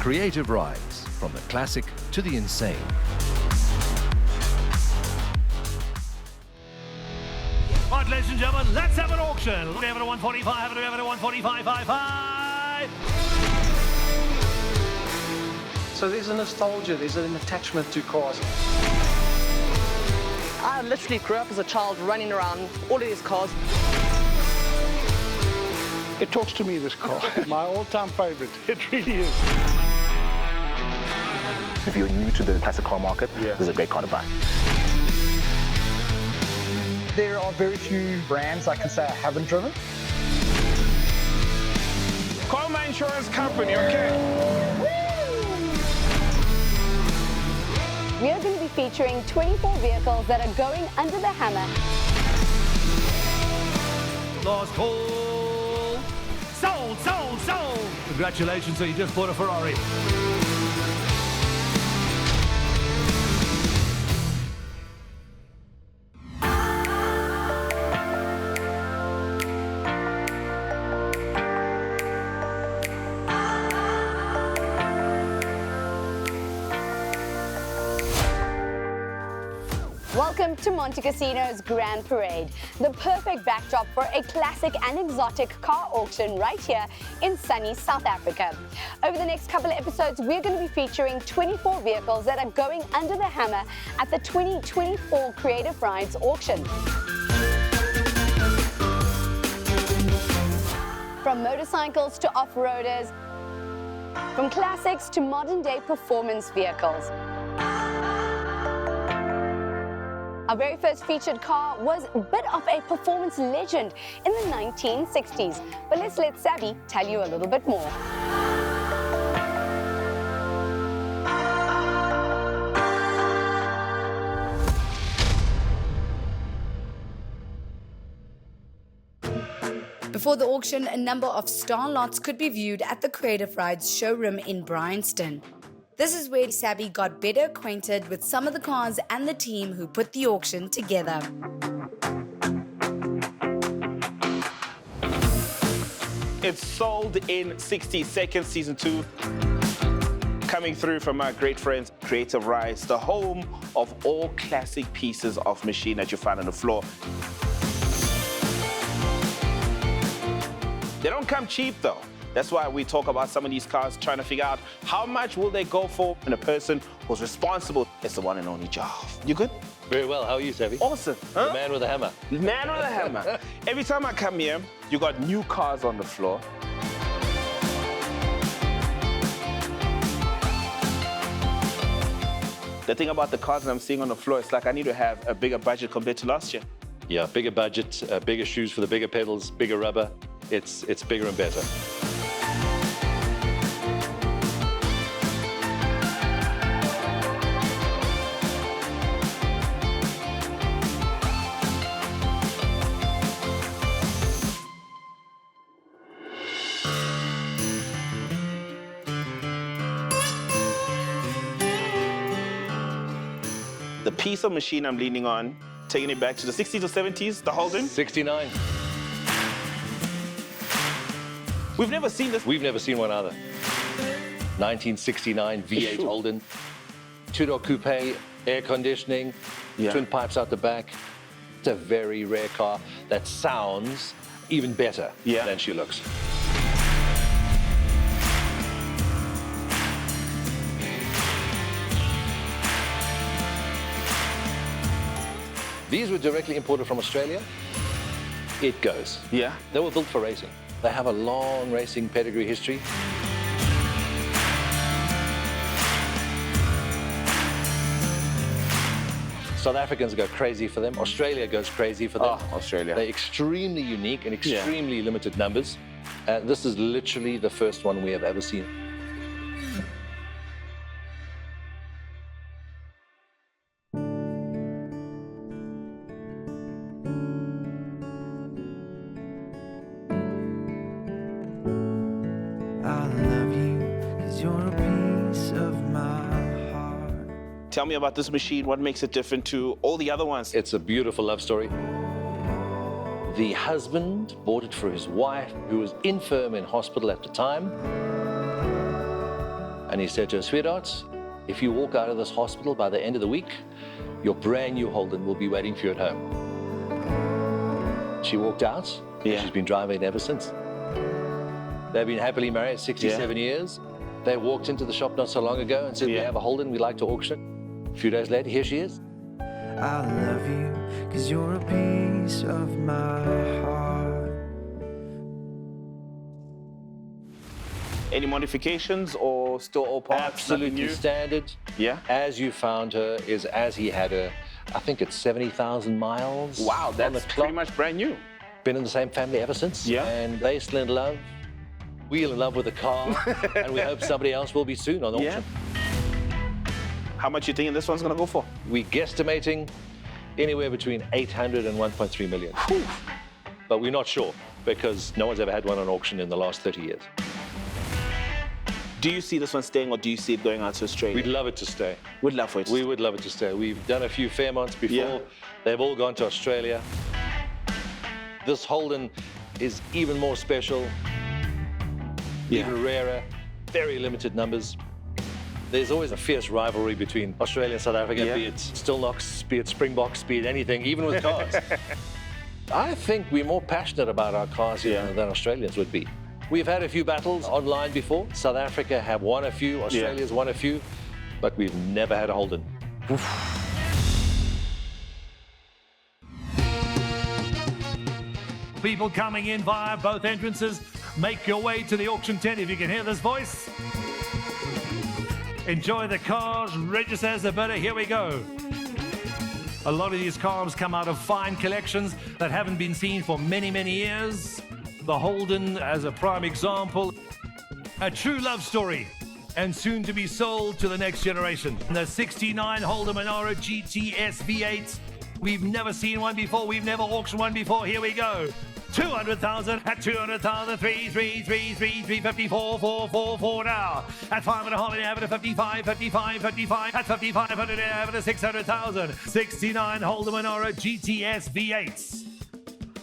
creative rides, from the classic to the insane. Right, ladies and gentlemen, let's have an auction. We have it at 145, we have it at 145.55. So there's a nostalgia, there's an attachment to cars. I literally grew up as a child running around all of these cars. It talks to me, this car. My all-time favorite. It really is. If you're new to the classic car market, this is a great car to buy. There are very few brands I can say I haven't driven. Call my insurance company, okay? We are going to be featuring 24 vehicles that are going under the hammer. Last call. Sold, sold, sold. Congratulations, so you just bought a Ferrari. Welcome to Monte Casino's Grand Parade, the perfect backdrop for a classic and exotic car auction right here in sunny South Africa. Over the next couple of episodes, we're going to be featuring 24 vehicles that are going under the hammer at the 2024 Creative Rides auction. From motorcycles to off-roaders, from classics to modern-day performance vehicles. Our very first featured car was a bit of a performance legend in the 1960s. But let's let Sabby tell you a little bit more. Before the auction, a number of star lots could be viewed at the Creative Rides showroom in Bryanston. This is where Sabby got better acquainted with some of the cars and the team who put the auction together. It's sold in 60 seconds, season 2. Coming through from our great friends, Creative Rides, the home of all classic pieces of machine that you find on the floor. They don't come cheap though. That's why we talk about some of these cars, trying to figure out how much will they go for, and a person who's responsible is the one and only Jav. You good? Very well. How are you, Savvy? Awesome. Huh? The man with a hammer. The man with a hammer. Every time I come here, you got new cars on the floor. The thing about the cars that I'm seeing on the floor, it's like I need to have a bigger budget compared to last year. Yeah, bigger budget, bigger shoes for the bigger pedals, bigger rubber. It's bigger and better. The piece of machine I'm leaning on, taking it back to the 60s or 70s, the Holden. 69. We've never seen this. We've never seen one either. 1969 V8 Holden. Two-door coupe, air conditioning, twin pipes out the back. It's a very rare car that sounds even better than she looks. These were directly imported from Australia. It goes. Yeah. They were built for racing. They have a long racing pedigree history. South Africans go crazy for them. Australia goes crazy for them. Oh, Australia. They're extremely unique and extremely limited numbers. This is literally the first one we have ever seen. Tell me about this machine. What makes it different to all the other ones? It's a beautiful love story. The husband bought it for his wife, who was infirm in hospital at the time. And he said to her, sweetheart, if you walk out of this hospital by the end of the week, your brand new Holden will be waiting for you at home. She walked out. Yeah. She's been driving it ever since. They've been happily married 67 years. They walked into the shop not so long ago and said, we have a Holden, we'd like to auction. A few days later, here she is. I love you, 'cause you're a piece of my heart. Any modifications or still all parts? Absolutely standard. Yeah. As you found her is as he had her. I think it's 70,000 miles. Wow, that's pretty much brand new. Been in the same family ever since. Yeah. And they still in love. We're in love with the car. And we hope somebody else will be soon on auction. How much you thinking this one's gonna go for? We're guesstimating anywhere between 800 and 1.3 million. Whew. But we're not sure because no one's ever had one on auction in the last 30 years. Do you see this one staying or do you see it going out to Australia? We'd love it to stay. We'd love for it to We stay. would love it to stay. We've done a few Fairmonts before. Yeah. They've all gone to Australia. This Holden is even more special, even rarer, very limited numbers. There's always a fierce rivalry between Australia and South Africa, be it Stillnocks, be it Springboks, be it anything, even with cars. I think we're more passionate about our cars here than Australians would be. We've had a few battles online before. South Africa have won a few, Australia's won a few, but we've never had a Holden. People coming in via both entrances, make your way to the auction tent if you can hear this voice. Enjoy the cars, register as a bidder, here we go. A lot of these cars come out of fine collections that haven't been seen for many, many years. The Holden as a prime example. A true love story and soon to be sold to the next generation. The 69 Holden Monaro GTS V8. We've never seen one before. We've never auctioned one before. Here we go. 200,000 at 200,000, 350, 4 now. At 5.5, you have it at 55, at 5,500, you have it at 600,000. 69 Holden Monaro GTS V8s.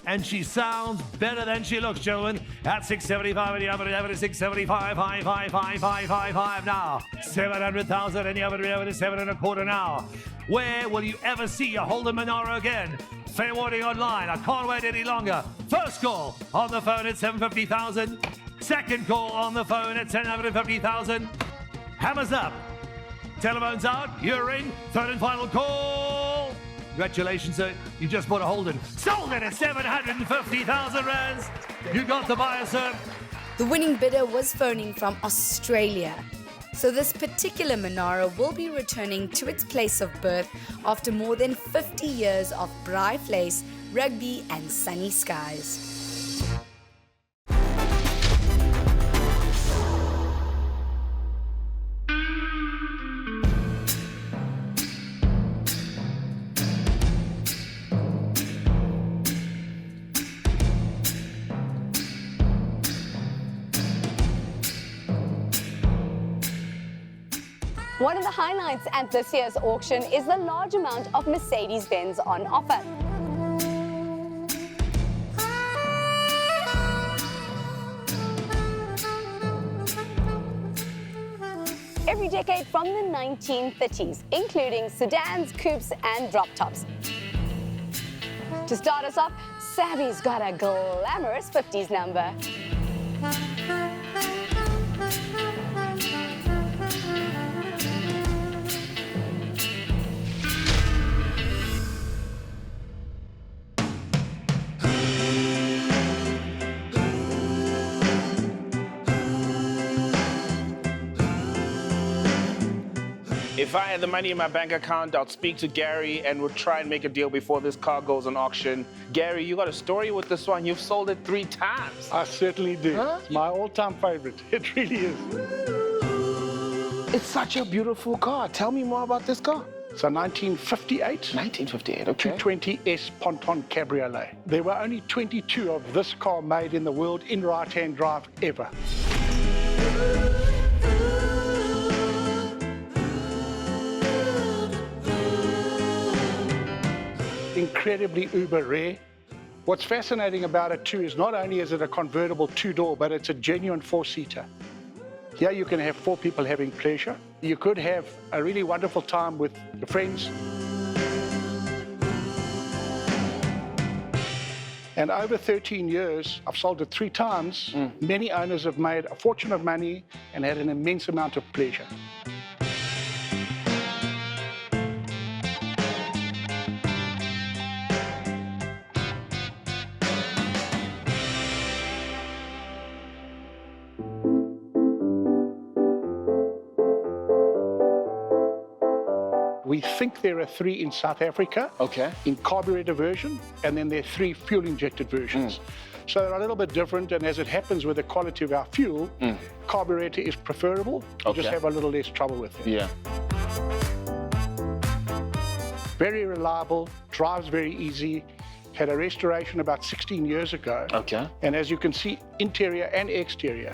And she sounds better than she looks, gentlemen. At 675, and you have it at 675, 5 now. 700,000, and you have it at 7.25 now. Where will you ever see a Holden Monaro again? Fair warning online. I can't wait any longer. First call on the phone at 750,000. Second call on the phone at 750,000. Hammers up. Telephone's out. You're in. Third and final call. Congratulations, sir. You just bought a Holden. Sold it at 750,000 rands. You got the buyer, sir. The winning bidder was phoning from Australia. So this particular Monaro will be returning to its place of birth after more than 50 years of braai vleis, rugby and sunny skies. One of the highlights at this year's auction is the large amount of Mercedes-Benz on offer. Every decade from the 1930s, including sedans, coupes and drop tops. To start us off, Savvy's got a glamorous 50s number. If I had the money in my bank account, I'd speak to Gary and we'll try and make a deal before this car goes on auction. Gary, you got a story with this one. You've sold it 3 times. I certainly do. Huh? It's my all-time favorite. It really is. It's such a beautiful car. Tell me more about this car. It's a 1958. 1958, okay. 220S Ponton Cabriolet. There were only 22 of this car made in the world in right-hand drive ever. Incredibly uber rare. What's fascinating about it too is not only is it a convertible 2-door, but it's a genuine 4-seater. Here you can have 4 people having pleasure. You could have a really wonderful time with your friends. And over 13 years, I've sold it 3 times. Many owners have made a fortune of money and had an immense amount of pleasure. We think there are 3 in South Africa, in carburetor version, and then there are 3 fuel-injected versions. So they're a little bit different, and as it happens with the quality of our fuel, carburetor is preferable. You just have a little less trouble with it. Yeah. Very reliable, drives very easy. Had a restoration about 16 years ago. And as you can see, interior and exterior,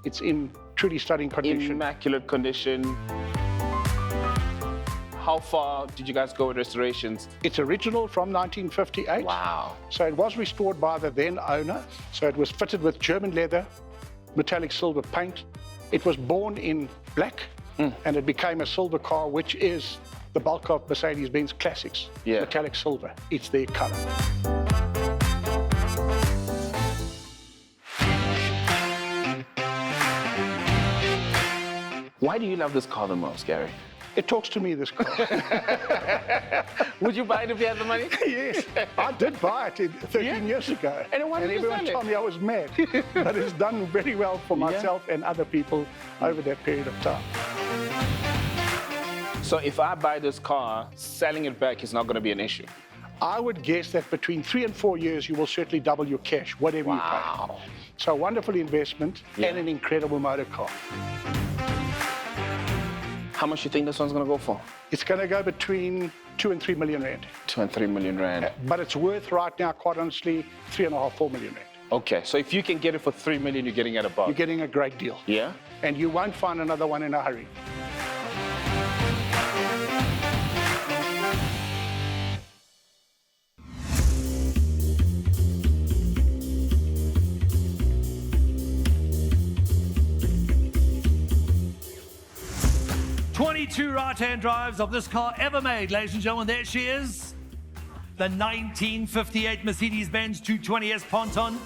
it's in truly stunning condition. Immaculate condition. How far did you guys go with restorations? It's original from 1958. Wow. So it was restored by the then owner. So it was fitted with German leather, metallic silver paint. It was born in black, and it became a silver car, which is the bulk of Mercedes-Benz classics. Metallic silver. It's their color. Why do you love this car the most, Gary? It talks to me, this car. Would you buy it if you had the money? Yes, I did buy it 13 years ago. And everyone told me I was mad. But it's done very well for myself and other people over that period of time. So if I buy this car, selling it back is not going to be an issue? I would guess that between 3 and 4 years, you will certainly double your cash, whatever you pay. So a wonderful investment and an incredible motor car. How much do you think this one's going to go for? It's going to go between 2 and 3 million rand. 2 and 3 million rand. But it's worth right now, quite honestly, 3.5, 4 million rand. Okay, so if you can get it for 3 million, you're getting it above. You're getting a great deal. Yeah? And you won't find another one in a hurry. Two right-hand drives of this car ever made, ladies and gentlemen. There she is. The 1958 Mercedes-Benz 220S Ponton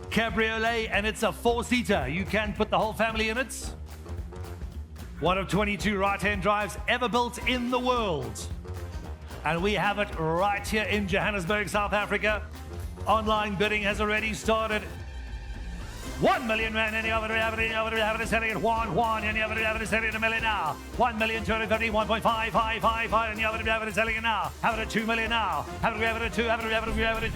Cabriolet, and it's a 4-seater. You can put the whole family in it. One of 22 right-hand drives ever built in the world. And we have it right here in Johannesburg, South Africa. Online bidding has already started. 1 million rand, and you have it selling at Juan, and you have it selling at $1 million now. 1,250,000, 1.555, and you have it selling it now. Have it at 2 million now. Have it at 2, have it at 2, have it at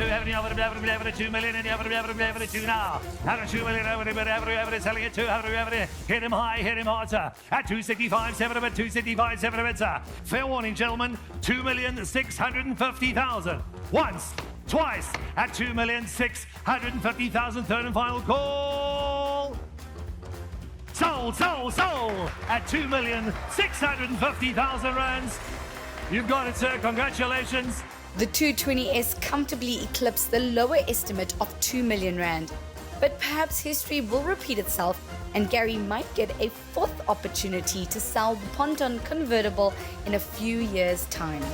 2 million, and you have it at 2 now. Have it at 2 million, have it selling at 2, have it hit him high, hit him hard, sir. At 265, 7 of it, 265, 7 of it, sir. Fair warning, gentlemen, 2,650,000. Once. Twice at 2,650,000. Third and final call. Sold at 2,650,000 rands. You've got it, sir. Congratulations. The 220S comfortably eclipsed the lower estimate of 2 million rand. But perhaps history will repeat itself and Gary might get a 4th opportunity to sell the Ponton convertible in a few years' time.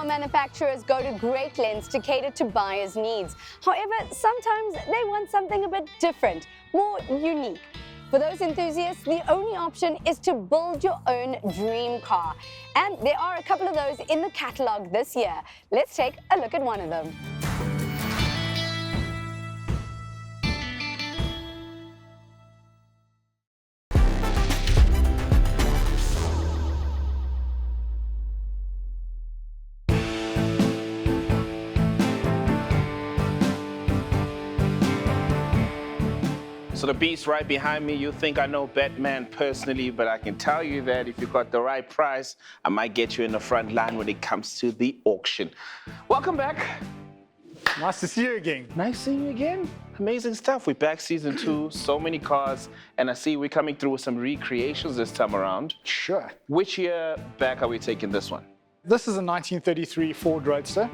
Manufacturers go to great lengths to cater to buyers' needs. However, sometimes they want something a bit different, more unique. For those enthusiasts, the only option is to build your own dream car. And there are a couple of those in the catalogue this year. Let's take a look at one of them. So the beast right behind me, you think I know Batman personally, but I can tell you that if you got the right price, I might get you in the front line when it comes to the auction. Welcome back. Nice to see you again. Nice seeing you again. Amazing stuff. We're back season 2, so many cars, and I see we're coming through with some recreations this time around. Sure. Which year back are we taking this one? This is a 1933 Ford Roadster.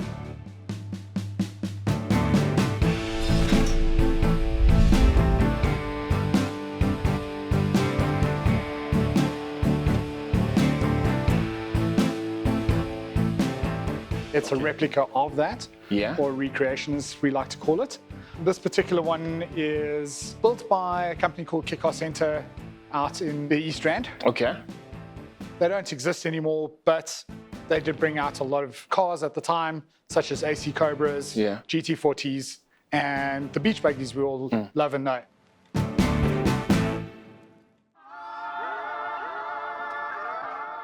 It's a replica of that, or recreation as we like to call it. This particular one is built by a company called Kick Center out in the East Rand. Okay. They don't exist anymore, but they did bring out a lot of cars at the time, such as AC Cobras, GT40s, and the beach buggies we all love and know.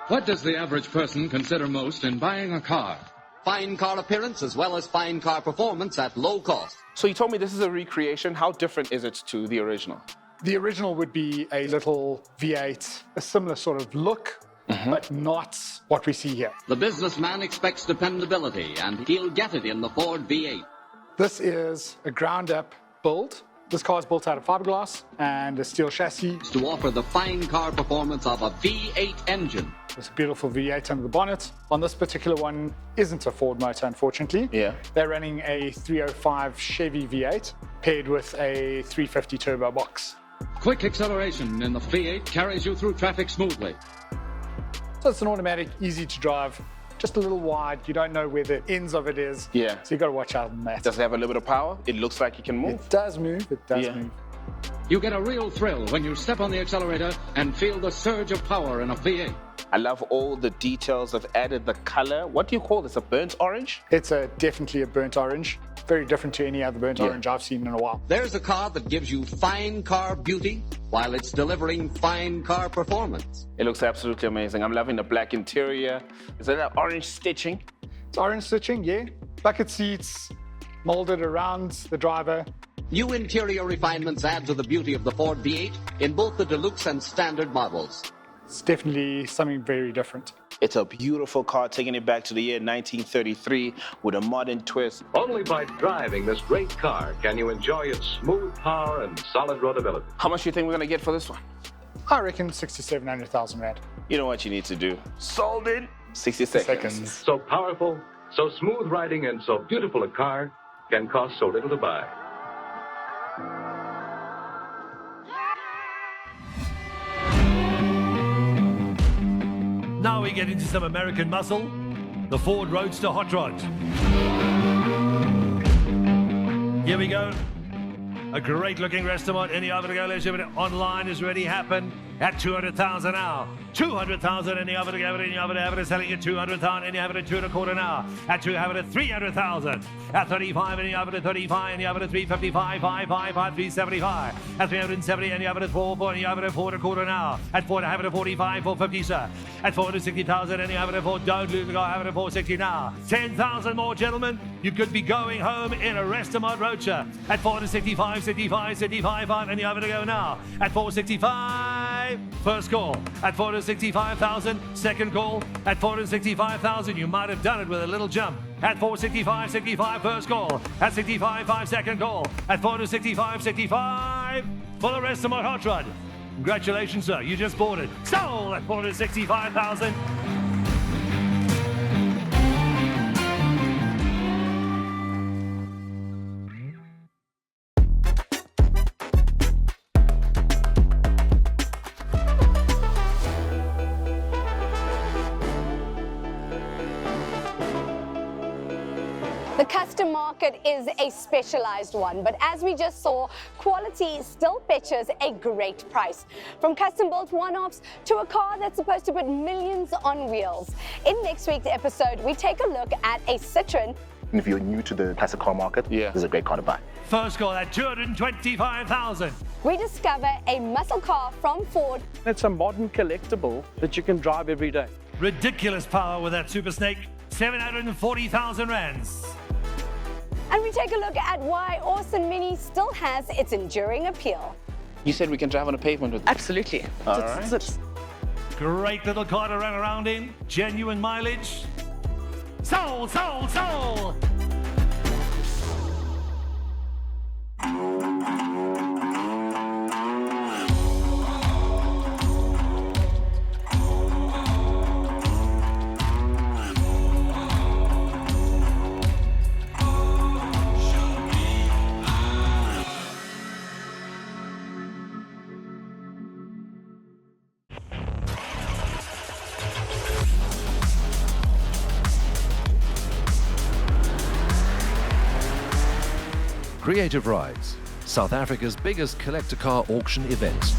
What does the average person consider most in buying a car? Fine car appearance as well as fine car performance at low cost. So you told me this is a recreation. How different is it to the original? The original would be a little V8, a similar sort of look, but not what we see here. The businessman expects dependability, and he'll get it in the Ford V8. This is a ground-up build. This car is built out of fiberglass and a steel chassis. To offer the fine car performance of a V8 engine. There's a beautiful V8 under the bonnet. On this particular one, isn't a Ford motor, unfortunately. They're running a 305 Chevy V8 paired with a 350 turbo box. Quick acceleration in the V8 carries you through traffic smoothly. So it's an automatic, easy to drive, just a little wide. You don't know where the ends of it is. So you got to watch out on that. Does it have a little bit of power? It looks like it can move. It does move. It does move. You get a real thrill when you step on the accelerator and feel the surge of power in a V8. I love all the details. I've added the color. What do you call this? A burnt orange? It's definitely a burnt orange. Very different to any other burnt orange I've seen in a while. There's a car that gives you fine car beauty while it's delivering fine car performance. It looks absolutely amazing. I'm loving the black interior. Is that that orange stitching? It's orange stitching, yeah. Bucket seats molded around the driver. New interior refinements add to the beauty of the Ford V8 in both the deluxe and standard models. It's definitely something very different. It's a beautiful car, taking it back to the year 1933 with a modern twist. Only by driving this great car can you enjoy its smooth power and solid roadability. How much do you think we're going to get for this one? I reckon 67,000 Rand. You know what you need to do. Sold in 60 seconds. So powerful, so smooth riding, and so beautiful a car can cost so little to buy. Now we get into some American muscle, the Ford Roadster Hot Rod. Here we go. A great looking restaurant. Any other to go, let's online has already happened at 200,000 now. 200,000 any other to go, any other to have it selling at 200,000, any other to 2.25 now. At 200 at 300,000. At 35, any other to 35, any other to 355, 555, 375. At 370, any other to 4, any other to 4.25 now. At 4 to have it at 45, 450, sir. At 460,000, any other to 4, don't lose the guy, have it at 460 now. 10,000 more, gentlemen. You could be going home in a Restamod Roadster. At 465, 65, 65, 5, any other to go now. At 465, first call. At 465,000, second call. At 465,000, you might have done it with a little jump. At 465, 65, first call. At 65, 5, second call. At 465, 65, for the Restamod Hot Rod. Congratulations, sir. You just bought it. Sold at 465,000. The custom market is a specialized one, but as we just saw, quality still fetches a great price. From custom-built one-offs to a car that's supposed to put millions on wheels. In next week's episode, we take a look at a Citroen. And if you're new to the classic car market, this is a great car to buy. First call at 225,000. We discover a muscle car from Ford. It's a modern collectible that you can drive every day. Ridiculous power with that Super Snake. 740,000 rands. And we take a look at why Austin Mini still has its enduring appeal. You said we can drive on a pavement with it? Absolutely. All right. Great little car to run around in. Genuine mileage. Sold, sold, sold! Creative Rides, South Africa's biggest collector car auction event.